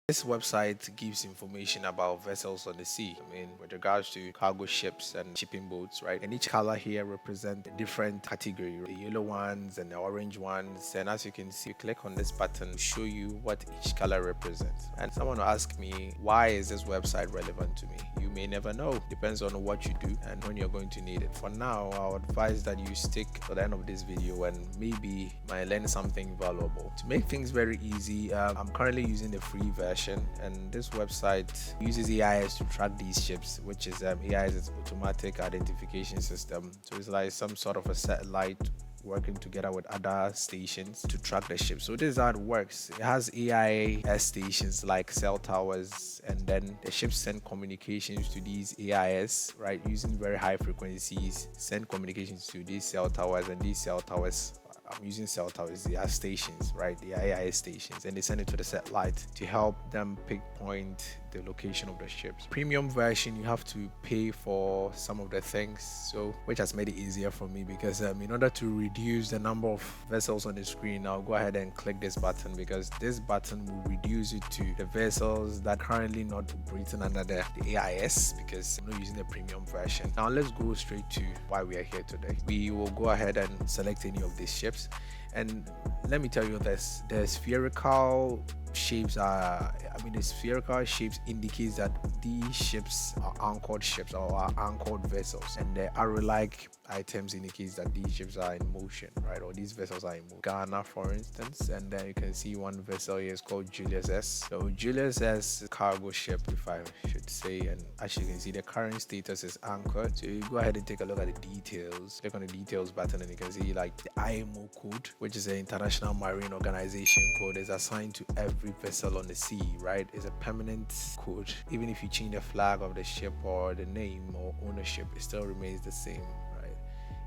This website gives information about vessels on the sea. I mean, with regards to cargo ships and shipping boats, right? And each color here represents a different category, the yellow ones and the orange ones. And as you can see, you click on this button to show you what each color represents. And someone will ask me, why is this website relevant to me? You may never know. Depends on what you do and when you're going to need it. For now, I'll advise that you stick to the end of this video and maybe you might learn something valuable. To make things very easy, I'm currently using the free version, and this website uses AIS to track these ships, which is AIS is automatic identification system. So it's like some sort of a satellite working together with other stations to track the ship. So this is how it works. It has AIS stations like cell towers, and then the ships send communications to these AIS, right, using very high frequencies, send communications to these cell towers, and these cell towers, I'm using cell towers, they are stations, right? They are AIS stations, and they send it to the satellite to help them pinpoint the location of the ships. Premium version, you have to pay for some of the things, so which has made it easier for me because in order to reduce the number of vessels on the screen, I'll go ahead and click this button because this button will reduce it to the vessels that currently not operating under the AIS because I'm not using the premium version. Now let's go straight to why we are here today. We will go ahead and select any of these ships, and let me tell you this: the spherical shapes the spherical shapes indicates that these ships are anchored ships or are anchored vessels, and the arrow-like items indicates that these ships are in motion, right, or these vessels are in motion. Ghana, for instance, and then you can see one vessel here is called Julius S. So Julius S cargo ship, if I should say, and as you can see, the current status is anchored. So you go ahead and take a look at the details. Click on the details button, and you can see like the IMO code, which is the International Marine Organization code, is assigned to every vessel on the sea, right? It's a permanent code. Even if you change the flag of the ship or the name or ownership, it still remains the same, right?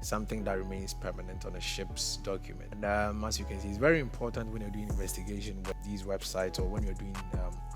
Something that remains permanent on a ship's document. And as you can see, it's very important when you're doing investigation with these websites or when you're doing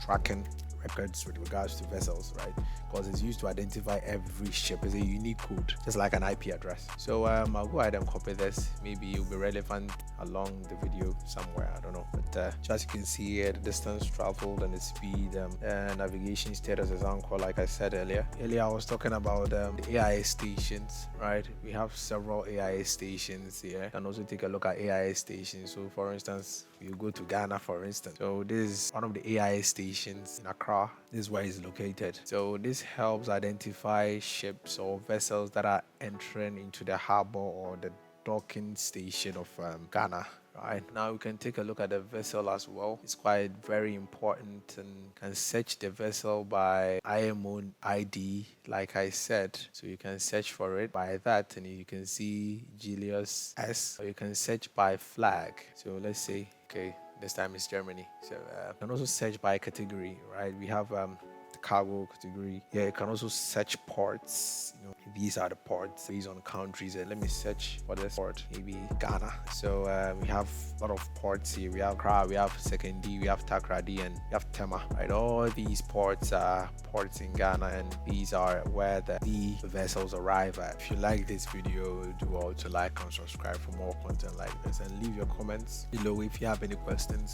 tracking records with regards to vessels, right? Because it's used to identify every ship. It's a unique code, just like an IP address. So I'll go ahead and copy this. Maybe it'll be relevant along the video somewhere, I don't know. But just as you can see here, the distance traveled and the speed, navigation status is anchor, like I said earlier. I was talking about the AIS stations, right? We have several AIS stations here. You can also take a look at AIS stations. So for instance, you go to Ghana, for instance. So this is one of the AIS stations in Accra. This is where it's located. So this helps identify ships or vessels that are entering into the harbor or the docking station of Ghana. Right now we can take a look at the vessel as well. It's quite very important, and can search the vessel by IMO ID, like I said. So you can search for it by that, and you can see Julius S, or you can search by flag. So let's say, okay, this time it's Germany. So you can also search by category, right? We have the cargo category. Yeah, you can also search ports. You know, these are the ports based on countries. And let me search for this port, maybe Ghana. So we have a lot of ports here. We have Accra, we have Sekondi, we have Takoradi, and we have Tema. Right, all these ports are ports in Ghana, and these are where the vessels arrive at. If you like this video, do all to like and subscribe for more content like this, and leave your comments below if you have any questions.